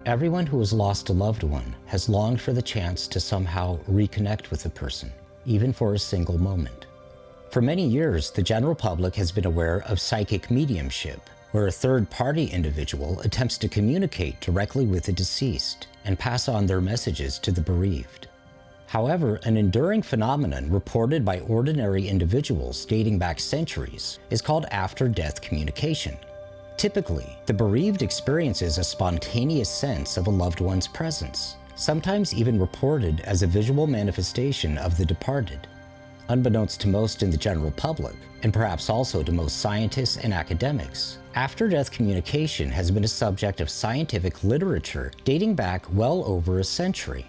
Everyone who has lost a loved one has longed for the chance to somehow reconnect with the person, even for a single moment. For many years, the general public has been aware of psychic mediumship, where a third-party individual attempts to communicate directly with the deceased and pass on their messages to the bereaved. However, an enduring phenomenon reported by ordinary individuals dating back centuries is called after-death communication. Typically, the bereaved experiences a spontaneous sense of a loved one's presence, sometimes even reported as a visual manifestation of the departed. Unbeknownst to most in the general public, and perhaps also to most scientists and academics, after-death communication has been a subject of scientific literature dating back well over a century.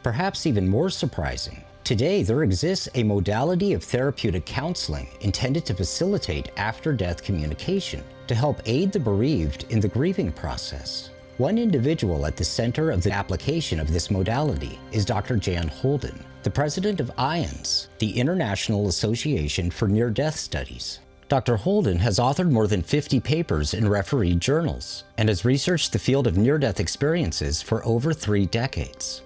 Perhaps even more surprising, today there exists a modality of therapeutic counseling intended to facilitate after-death communication to help aid the bereaved in the grieving process. One individual at the center of the application of this modality is Dr. Jan Holden, the president of IANS, the International Association for Near-Death Studies. Dr. Holden has authored more than 50 papers in refereed journals and has researched the field of near-death experiences for over 3 decades.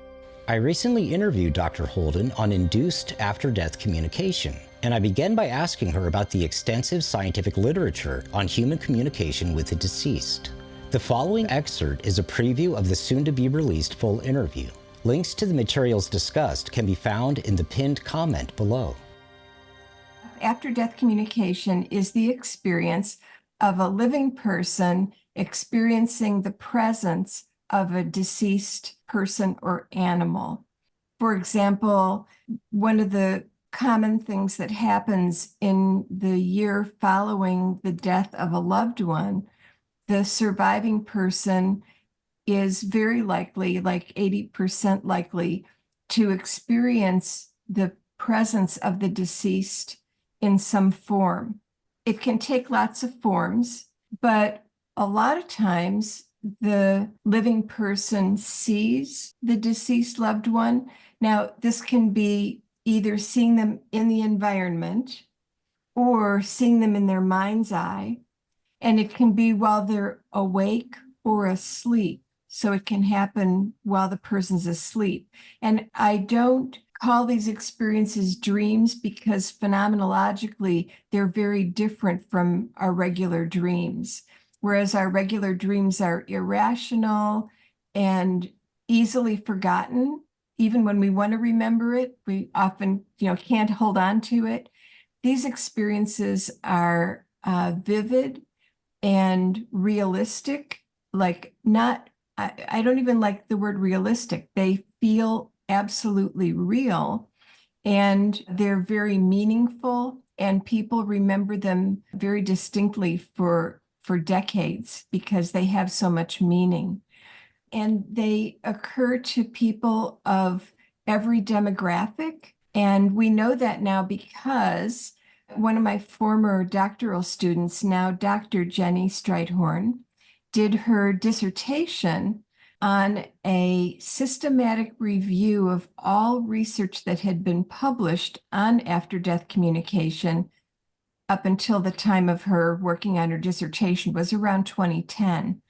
I recently interviewed Dr. Holden on induced after-death communication, and I began by asking her about the extensive scientific literature on human communication with the deceased. The following excerpt is a preview of the soon-to-be-released full interview. Links to the materials discussed can be found in the pinned comment below. After-death communication is the experience of a living person experiencing the presence of a deceased person or animal. For example, one of the common things that happens in the year following the death of a loved one, the surviving person is very likely, like 80% likely, to experience the presence of the deceased in some form. It can take lots of forms, but a lot of times the living person sees the deceased loved one. Now, this can be either seeing them in the environment or seeing them in their mind's eye, and it can be while they're awake or asleep. So it can happen while the person's asleep. And I don't call these experiences dreams because phenomenologically, they're very different from our regular dreams. Whereas our regular dreams are irrational and easily forgotten. Even when we want to remember it, we often, can't hold on to it. These experiences are vivid and realistic, I don't even like the word realistic. They feel absolutely real, and they're very meaningful, and people remember them very distinctly for decades because they have so much meaning. And they occur to people of every demographic. And we know that now because one of my former doctoral students, now Dr. Jenny Streithorn, did her dissertation on a systematic review of all research that had been published on after-death communication up until the time of her working on her dissertation was around 2010.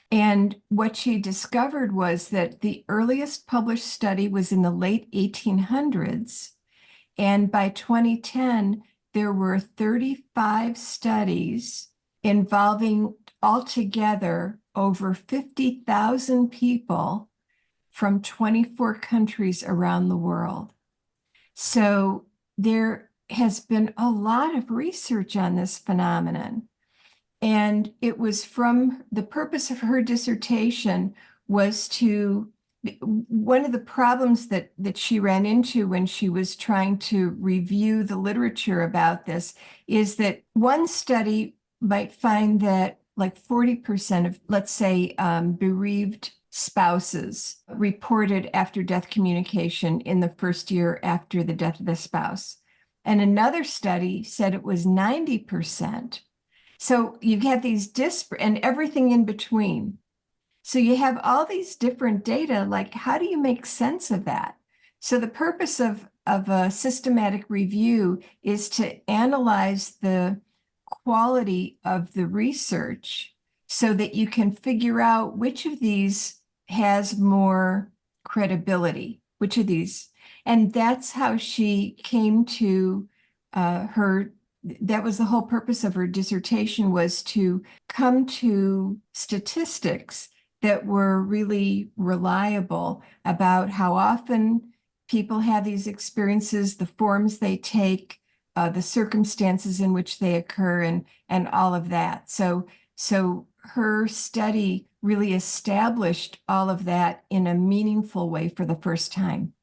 And what she discovered was that the earliest published study was in the late 1800s. And by 2010, there were 35 studies involving altogether over 50,000 people from 24 countries around the world. So there has been a lot of research on this phenomenon. And it was from the purpose of her dissertation was to, one of the problems that she ran into when she was trying to review the literature about this is that one study might find that like 40% of, let's say, bereaved spouses reported after-death communication in the first year after the death of the spouse. And another study said it was 90%. So you have these disparate and everything in between. So you have all these different data, like how do you make sense of that? So the purpose of a systematic review is to analyze the quality of the research so that you can figure out which of these has more credibility? Which of these? And that's how she came to that was the whole purpose of her dissertation, was to come to statistics that were really reliable about how often people have these experiences, the forms they take, the circumstances in which they occur, and all of that. So her study really established all of that in a meaningful way for the first time.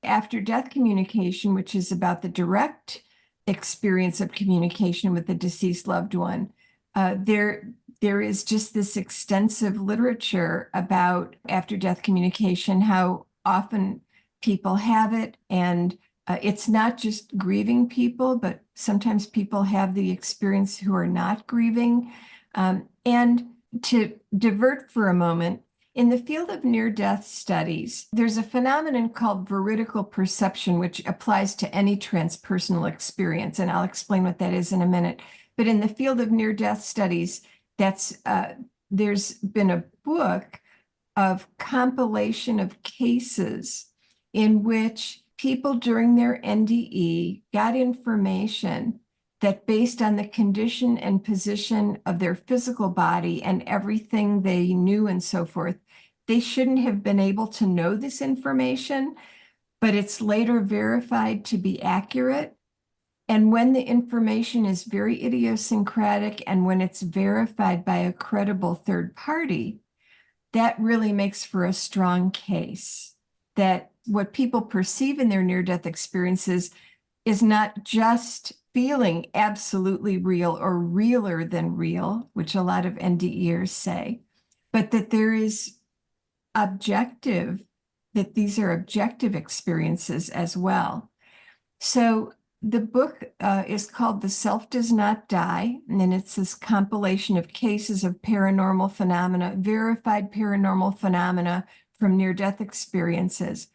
After death communication, which is about the direct experience of communication with the deceased loved one, there is just this extensive literature about after death communication, how often people have it, and it's not just grieving people, but sometimes people have the experience who are not grieving. And to divert for a moment, in the field of near-death studies, there's a phenomenon called veridical perception, which applies to any transpersonal experience, and I'll explain what that is in a minute. But in the field of near-death studies, there's been a book of compilation of cases in which people during their NDE got information that, based on the condition and position of their physical body and everything they knew and so forth, they shouldn't have been able to know this information, but it's later verified to be accurate. And when the information is very idiosyncratic and when it's verified by a credible third party, that really makes for a strong case that what people perceive in their near-death experiences is not just feeling absolutely real or realer than real, which a lot of NDEers say, but that there is objective, that these are objective experiences as well. So the book is called The Self Does Not Die, and then it's this compilation of cases of paranormal phenomena, verified paranormal phenomena from near-death experiences.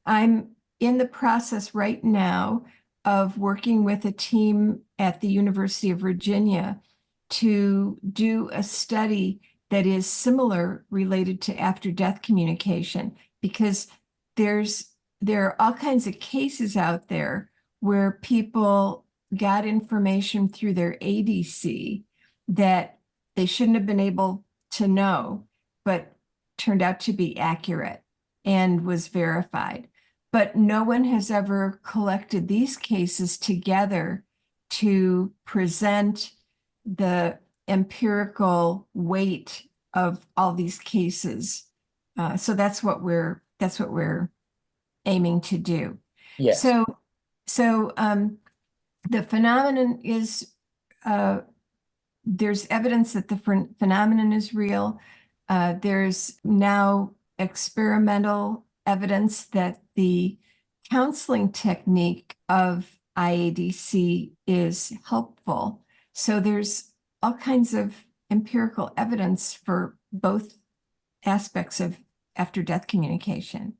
I'm in the process right now of working with a team at the University of Virginia to do a study that is similar related to after-death communication, because there are all kinds of cases out there where people got information through their ADC that they shouldn't have been able to know, but turned out to be accurate and was verified. But no one has ever collected these cases together to present the empirical weight of all these cases. So that's what we're aiming to do. Yes. So the phenomenon is, there's evidence that the phenomenon is real. There's now experimental evidence that the counseling technique of IADC is helpful. So there's all kinds of empirical evidence for both aspects of after-death communication.